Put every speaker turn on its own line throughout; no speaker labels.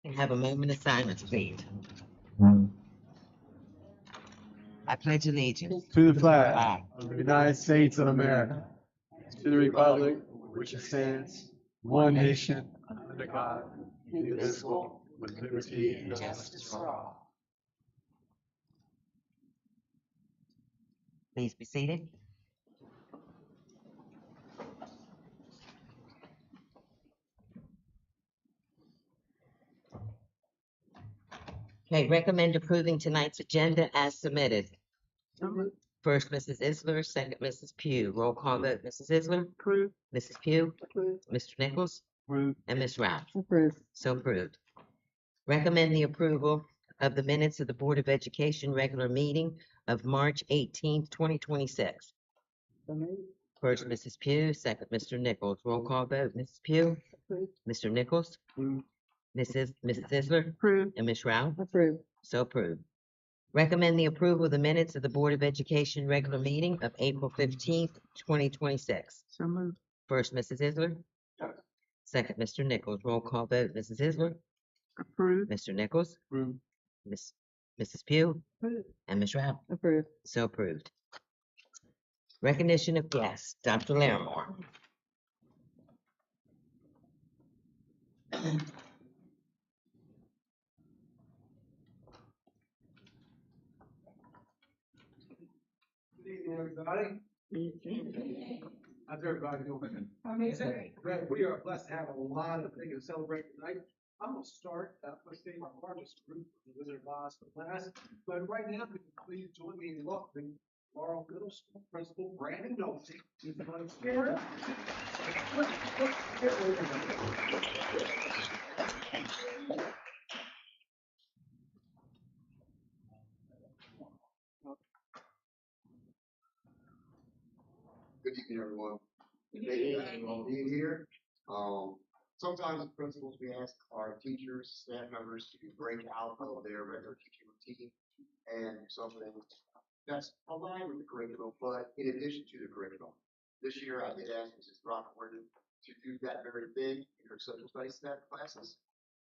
And have a moment of silence, please. I pledge allegiance
To the flag of the United States of America, to the republic which stands one nation under God, indivisible, with liberty and justice for all.
Please be seated. Okay, recommend approving tonight's agenda as submitted. First, Mrs. Isler, second, Mrs. Pugh. Roll call vote, Mrs. Isler?
Approved.
Mrs. Pugh?
Approved.
Mr. Nichols?
Approved.
And Ms. Ralph?
Approved.
So approved. Recommend the approval of the minutes of the Board of Education regular meeting of March 18th, 2026. First, Mrs. Pugh, second, Mr. Nichols. Roll call vote, Mrs. Pugh?
Approved.
Mr. Nichols?
Approved.
Mrs. Isler?
Approved.
And Ms. Ralph?
Approved.
So approved. Recommend the approval of the minutes of the Board of Education regular meeting of April 15th, 2026.
So moved.
First, Mrs. Isler? Second, Mr. Nichols. Roll call vote, Mrs. Isler?
Approved.
Mr. Nichols?
Approved.
Mrs. Pugh?
Approved.
And Ms. Ralph?
Approved.
So approved. Recognition of guests, Dr. Larimore.
Good evening, everybody. How's everybody doing? Great. We are blessed to have a lot of things to celebrate tonight. I'm going to start by saying our largest group of the Wizard of Oz class. But right now, could you please join me in welcoming Laurel Middle School Principal Brandon Nolte to the front stage.
Good evening, everyone. Thank you guys for all being here. Sometimes as principals, we ask our teachers, staff members to break out of their regular teaching routine and something that's aligned with the curriculum, but in addition to the curriculum. This year, I did ask Mrs. Throckmorton to do that very thing in her social studies staff classes,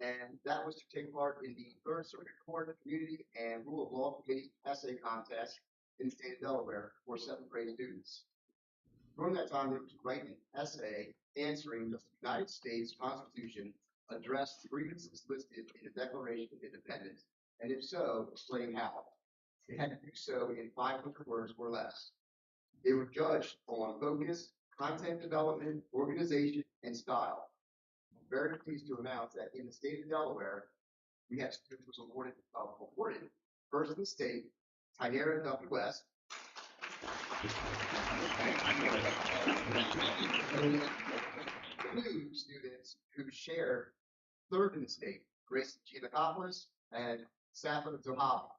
and that was to take part in the Third Circuit Court Community and Rule of Law Committee essay contest in the state of Delaware for seventh grade students. During that time, they were to write an essay answering the United States Constitution addressed grievances listed in the Declaration of Independence, and if so, explain how. They had to do so in 500 words or less. They were judged on focus, content development, organization, and style. I'm very pleased to announce that in the state of Delaware, we had students who was awarded first in the state, Tynera W. West. Two students who shared third in the state, Grace Giannakopoulos and Safa Zohaba.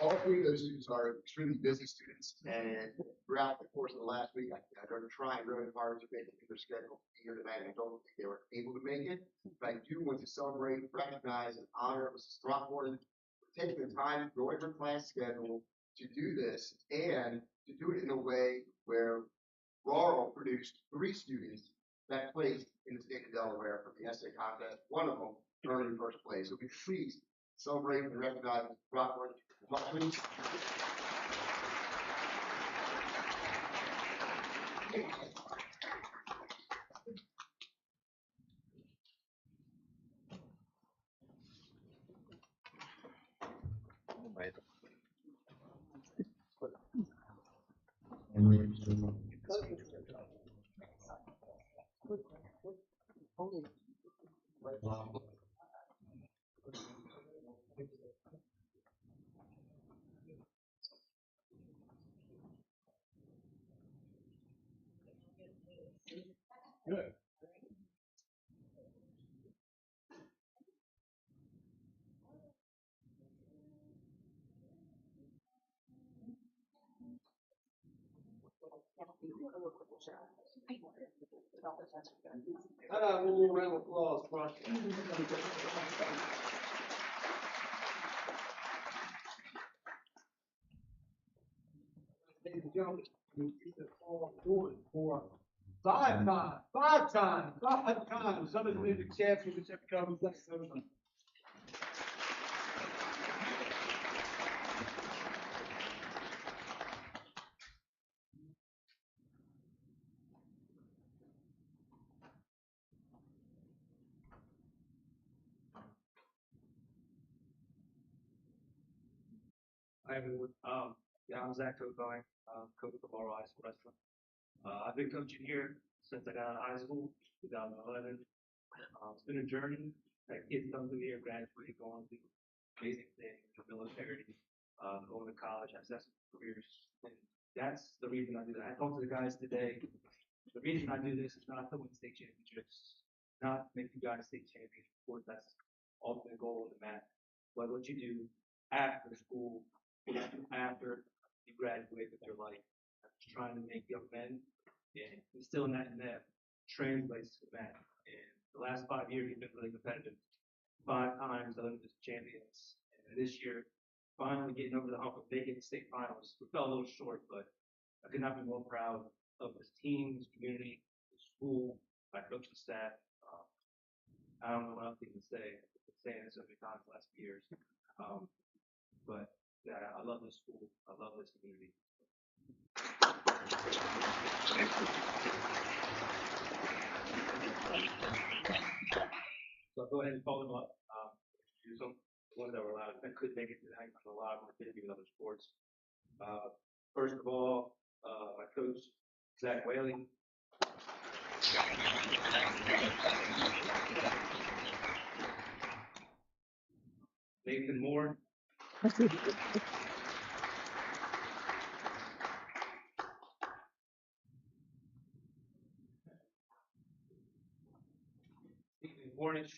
All three of those students are extremely busy students, and throughout the course of the last week, they're trying really hard to make it to their schedule here tonight. I don't think they were able to make it, but I do want to celebrate, recognize, and honor Mrs. Throckmorton for taking the time during her class schedule to do this, and to do it in a way where Laurel produced 3 students that placed in the state of Delaware for the essay contest. One of them earned first place. So please celebrate and recognize Mrs. Throckmorton. Good. One more round of applause, Mark. Ladies and gentlemen, we keep it all forward for
Five times. Some of the leading champions have come.
Hi everyone. Yeah, I'm Zach Coach, coach of Bar High School Wrestling. I've been coaching here since I got out of high school, 2011. It's been a journey. That kids come through here, graduate, going through amazing things, the military, going to college, have successful careers. And that's the reason I do that. I talked to the guys today. The reason I do this is not to win state championships, not to make you guys state champions. Of course, that's ultimate goal of the mat. But what you do after school, after you graduate with your life, trying to make young men and instilling that in them translates to that. And the last 5 years, you've been really competitive. 5 times the champions. And this year, finally getting over the hump of making the state finals. We fell a little short, but I could not be more proud of this team, this community, the school, my coaching staff. I don't know what else to even say. I've been saying this so many times the last few years. But yeah, I love this school. I love this community. So I'll go ahead and call them up. Do some ones that were allowed. I couldn't make it tonight. I'm a lot more busy with other sports. First of all, my coach, Zach Whaley. Nathan Moore. Stephen Cornish.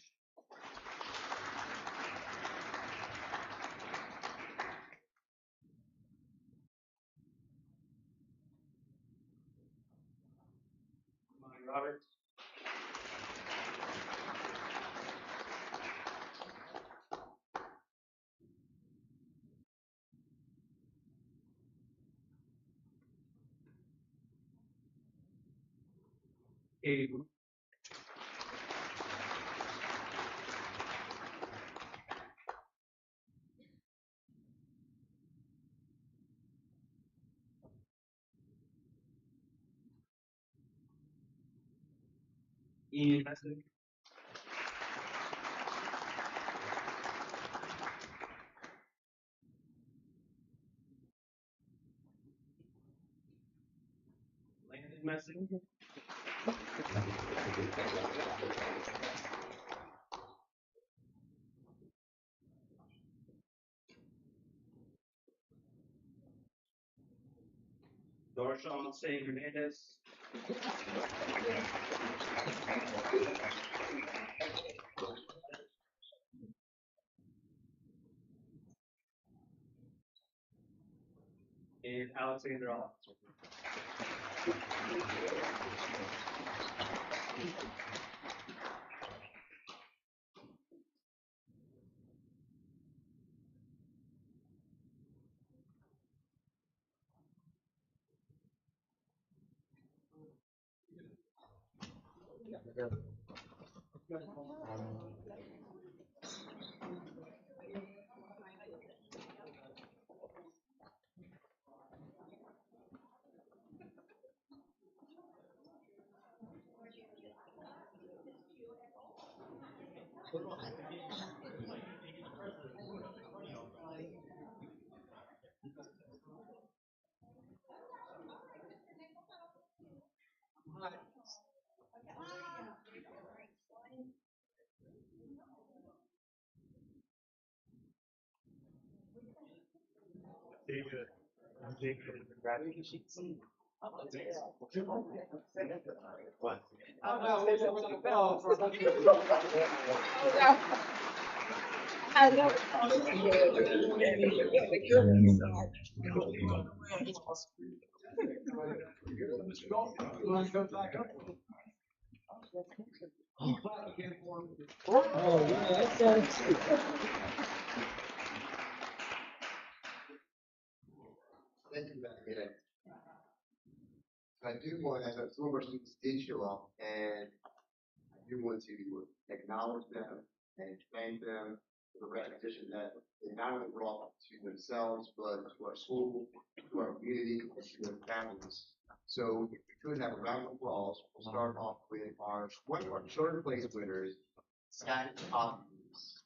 Mike Roberts. Katie. Ian Messick. Landon Messick. Darshawn St. Hernandez. And Alexander Officer.
I do want, as some of our students did show up, and I do want to acknowledge them and thank them for the recognition that they not only brought to themselves, but to our school, to our community, and to their families. So if we could have a round of applause, we'll start off with one of our third place winners, Scott Hopkins.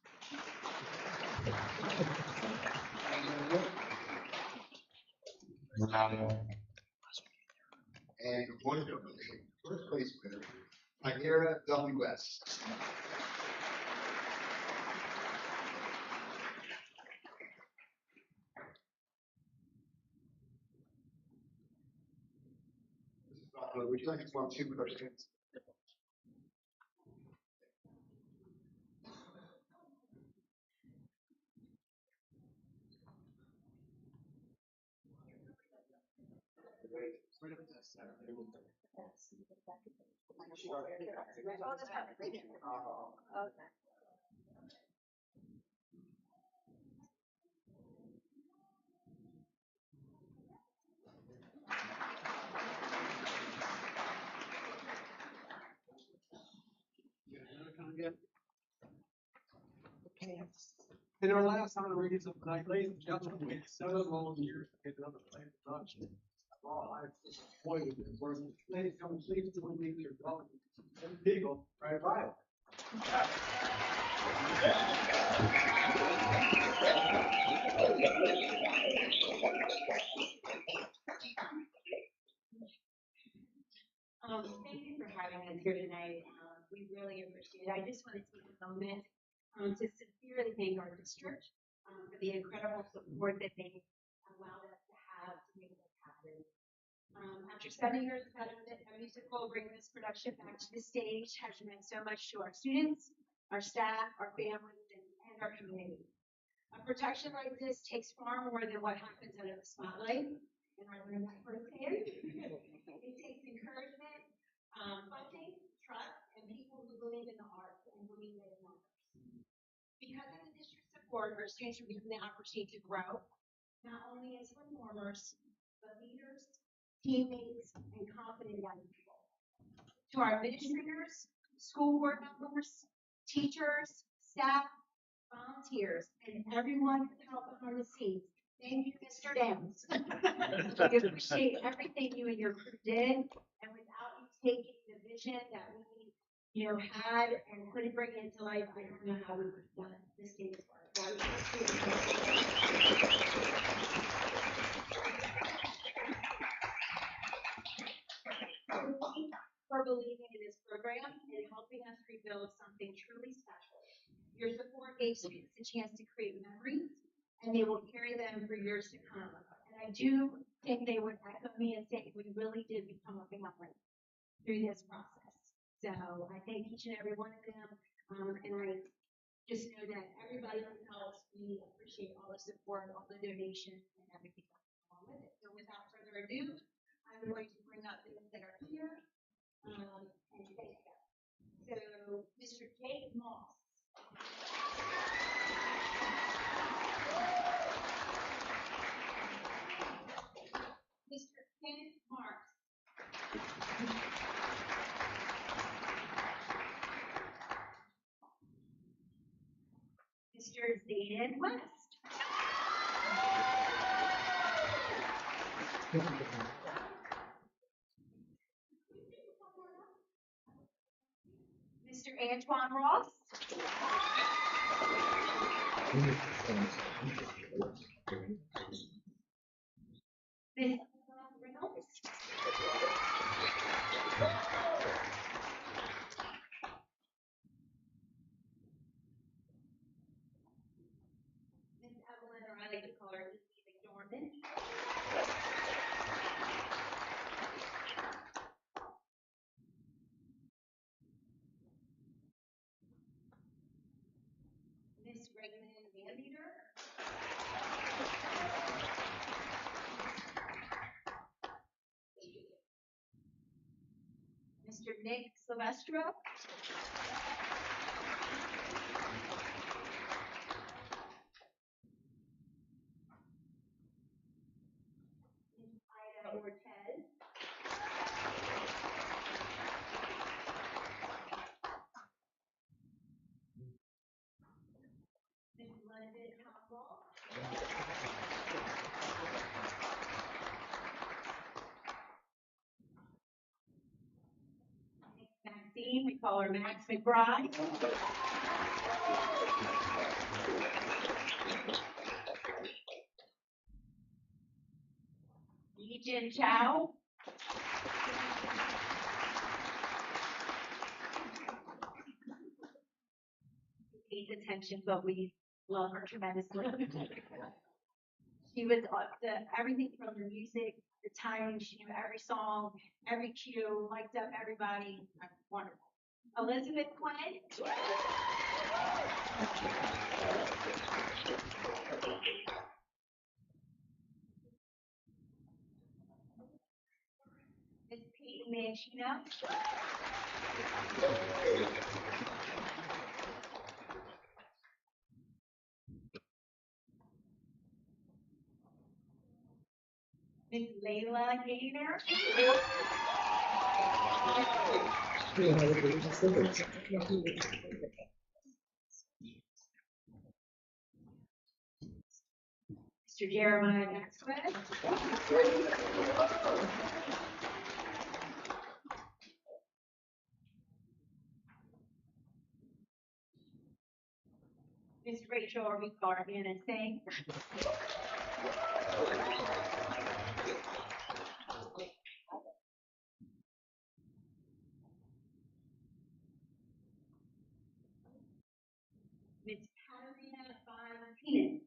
And one of the first place winner, Akira W. West. Would you like to come up too with our students?
In our last honorees of the night, ladies and gentlemen, we had 7 volunteers to get another plan production. Oh, I'm disappointed in person. Ladies, come please join me in your welcome. And people, right by.
Thank you for having us here tonight. We really appreciate it. I just want to take a moment to sincerely thank our district for the incredible support that they allowed us to have to make this happen. After 7 years of having a musical, bringing this production back to the stage has meant so much to our students, our staff, our families, and our community. A production like this takes far more than what happens under the spotlight. And I learned that firsthand. It takes encouragement, funding, trust, and people who believe in the arts and believe in others. Because of the district support, our students are given the opportunity to grow, not only as performers, but leaders, teammates, and confident young people. To our administrators, school board members, teachers, staff, volunteers, and everyone who helped behind the scenes, thank you, Mr. Downs. We appreciate everything you and your crew did, and without you taking the vision that we, had and couldn't bring it to life, I don't know how we would have done this day's work. So I appreciate for believing in this program and helping us rebuild something truly special. Your support gave students a chance to create memories, and they will carry them for years to come. And I do think they would echo me and say we really did become a family through this process. So I thank each and every one of them, and I just know that everybody who helps, we appreciate all the support, all the donations, and everything along with it. So without further ado, I'm going to bring up those that are here and thank them. So Mr. Jake Moss. Mr. Kenneth Marks. Mr. Zayden West. Mr. Antoine Ross. Ms. Reynolds. Ms. Evelyn, or I like to call her E. McDormand. Ms. Reagan Van Meter. Mr. Nick Silvestro. Ms. Ida Ortez. Maxine, we call her Max McBride. Yijin Chow. Pays attention, but we love her tremendously. She was everything from the music, the timing, she knew every song, every cue, mic'd up everybody. Wonderful. Elizabeth Quinn. Miss Peyton Mangino. Miss Layla Gaynor. Mr. Jeremiah Maxwell. Miss Rachel Ricardian and saying. Miss Katarina Von Penis.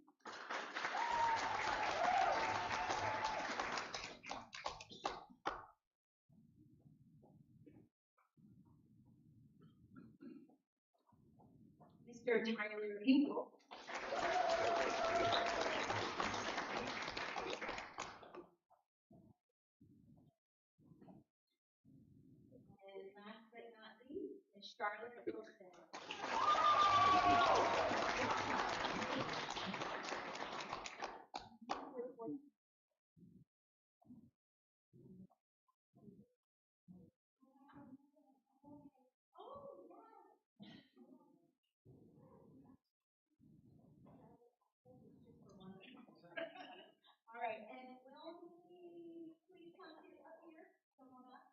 Mr. Tyler Hinkle. And last but not least, Miss Charlotte Wilson. All right, and will we please come up here? Come on up.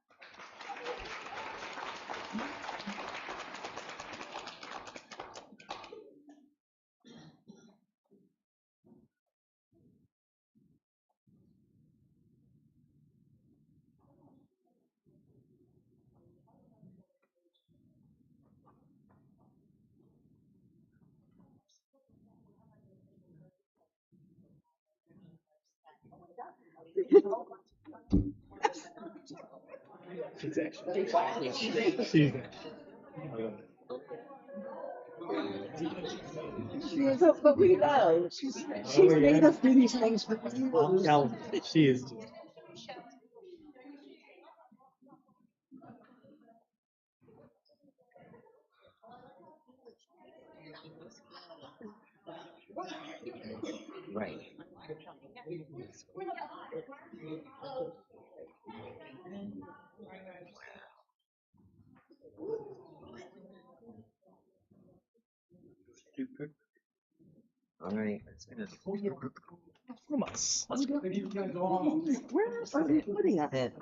She's actually. She's.
She is a burrito. She's made us do these things for you.
No, she is.
Right. All right.
From us. Let's go. Where are they putting us?
Head.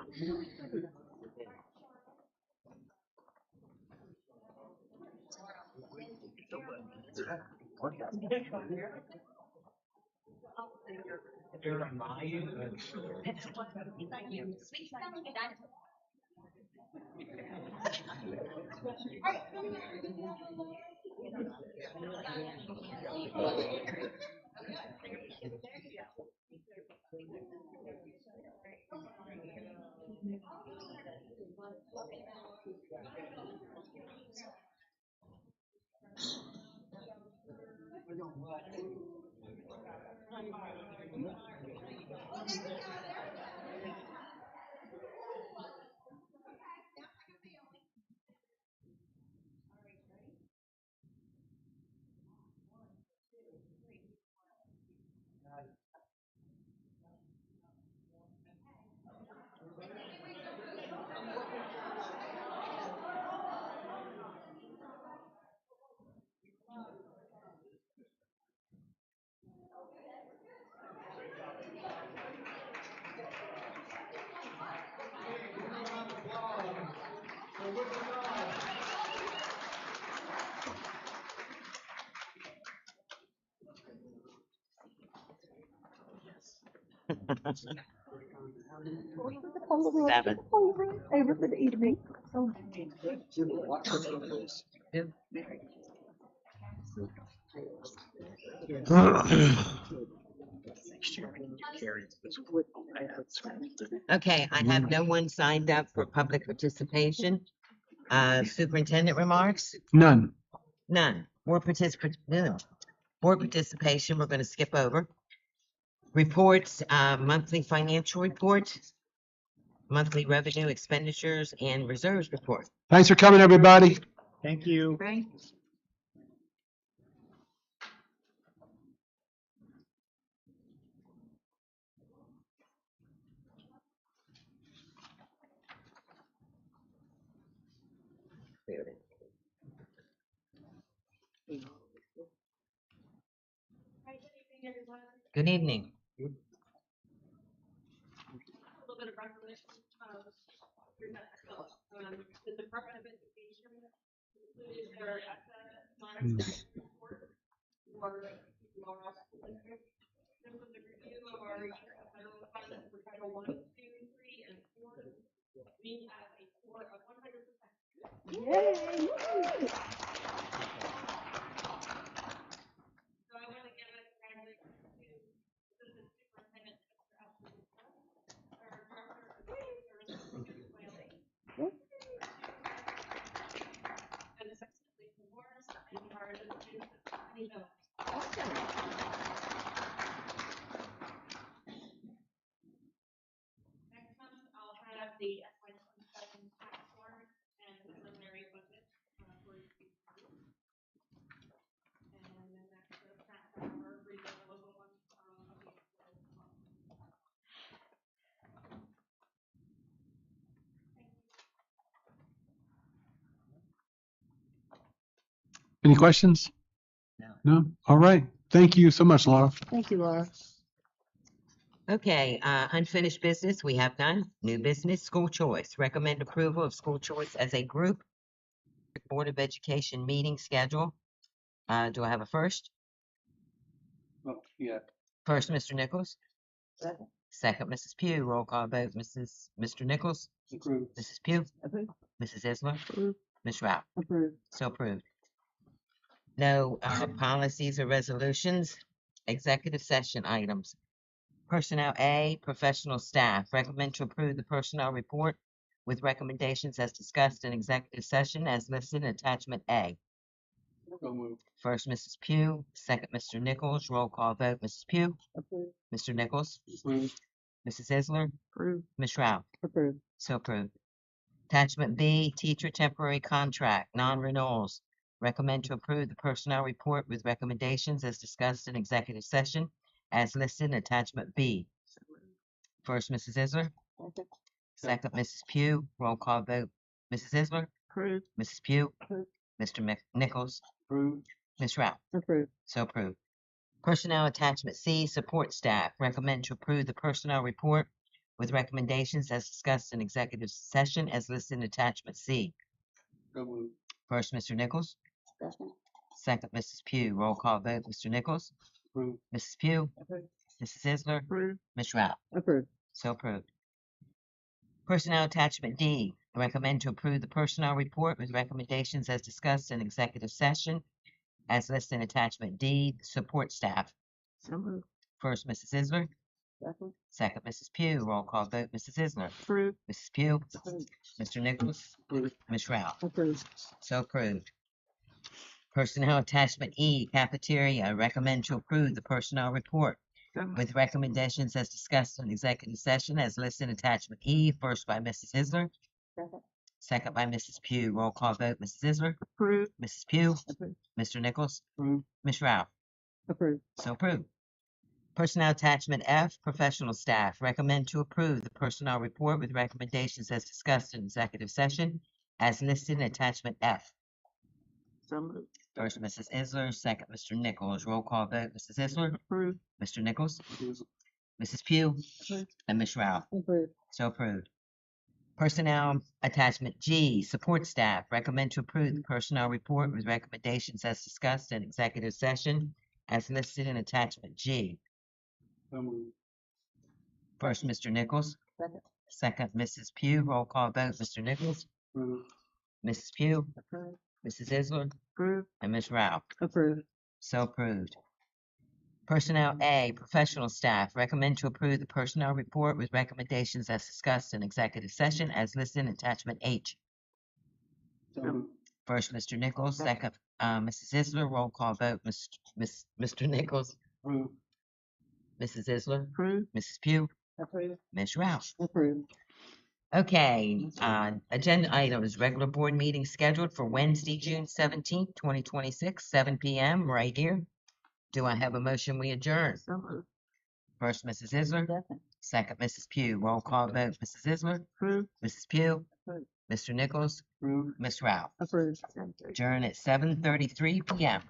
Seven.
Over for the evening.
Okay, I have no one signed up for public participation. Superintendent remarks?
None.
None. Board participation, we're gonna skip over. Reports, monthly financial report, monthly revenue expenditures and reserves report.
Thanks for coming, everybody.
Thank you.
Hi, good evening, everyone.
Good evening.
A little bit of recollection of the Department of Education included their monitoring report for Laura School District. This was a review of our use of federal funds for Title I, II, III, and IV. We have a score of 100%.
Yay!
So I want to give a congratulations to Assistant Superintendent Mr. Alfred, our Director of Student Services, Mr. Whaley, and Assistant Lisa Morris, and our Administrative Assistant, Penny Miller. Next month, I'll have the FY 27 tax warrant and preliminary budget for you to review. And then next, the tax hour, read the local ones of the as well.
Any questions? No? All right. Thank you so much, Laura.
Thank you, Laura.
Okay, unfinished business, we have none. New business, school choice. Recommend approval of school choice as a group. Board of Education meeting schedule. Do I have a first?
Oh, yeah.
First, Mr. Nichols. Second, Mrs. Pugh. Roll call vote, Mr. Nichols,
Approved.
Mrs. Pugh,
Approved.
Mrs. Isler,
Approved.
Ms. Rao.
Approved.
So approved. No policies or resolutions. Executive session items. Personnel A, professional staff. Recommend to approve the personnel report with recommendations as discussed in executive session as listed in attachment A.
So moved.
First, Mrs. Pugh. Second, Mr. Nichols. Roll call vote, Mrs. Pugh,
Approved.
Mr. Nichols,
Approved.
Mrs. Isler,
Approved.
Ms. Rao.
Approved.
So approved. Attachment B, teacher temporary contract, non-renewals. Recommend to approve the personnel report with recommendations as discussed in executive session as listed in attachment B. First, Mrs. Isler. Second, Mrs. Pugh. Roll call vote. Mrs. Isler,
Approved.
Mrs. Pugh,
Approved.
Mr. Nichols,
Approved.
Ms. Rao.
Approved.
So approved. Personnel attachment C, support staff. Recommend to approve the personnel report with recommendations as discussed in executive session as listed in attachment C.
So moved.
First, Mr. Nichols.
Second.
Second, Mrs. Pugh. Roll call vote. Mr. Nichols,
Approved.
Mrs. Pugh,
Approved.
Mrs. Isler,
Approved.
Ms. Rao.
Approved.
So approved. Personnel attachment D, recommend to approve the personnel report with recommendations as discussed in executive session as listed in attachment D, support staff.
So moved.
First, Mrs. Isler.
Second.
Second, Mrs. Pugh. Roll call vote. Mrs. Isler,
Approved.
Mrs. Pugh,
Approved.
Mr. Nichols,
Approved.
Ms. Rao.
Approved.
So approved. Personnel attachment E, cafeteria, recommend to approve the personnel report
So moved.
with recommendations as discussed in executive session as listed in attachment E, first by Mrs. Isler,
Second.
second by Mrs. Pugh. Roll call vote. Mrs. Isler,
Approved.
Mrs. Pugh,
Approved.
Mr. Nichols,
Approved.
Ms. Rao.
Approved.
So approved. Personnel attachment F, professional staff, recommend to approve the personnel report with recommendations as discussed in executive session as listed in attachment F.
So moved.
First, Mrs. Isler, second, Mr. Nichols. Roll call vote. Mrs. Isler,
Approved.
Mr. Nichols,
Approved.
Mrs. Pugh,
Approved.
and Ms. Rao.
Approved.
So approved. Personnel attachment G, support staff, recommend to approve the personnel report with recommendations as discussed in executive session as listed in attachment G.
So moved.
First, Mr. Nichols.
Second.
Second, Mrs. Pugh. Roll call vote. Mr. Nichols.
Approve.
Mrs. Pugh.
Approved.
Mrs. Isler.
Approved.
And Ms. Rao.
Approved.
So approved. Personnel A, professional staff, recommend to approve the personnel report with recommendations as discussed in executive session as listed in attachment H.
So moved.
First, Mr. Nichols, second, Mrs. Isler, roll call vote, Mr. Nichols,
Approve.
Mrs. Isler,
Approved.
Mrs. Pugh,
Approved.
Ms. Rao.
Approved.
Okay, agenda items, regular board meeting scheduled for Wednesday, June 17th, 2026, 7 p.m. right here. Do I have a motion? We adjourn.
So moved.
First, Mrs. Isler.
Second.
Second, Mrs. Pugh. Roll call vote. Mrs. Isler.
Approved.
Mrs. Pugh.
Approved.
Mr. Nichols.
Approve.
Ms. Rao.
Approved.
Adjourn at 7:33 p.m.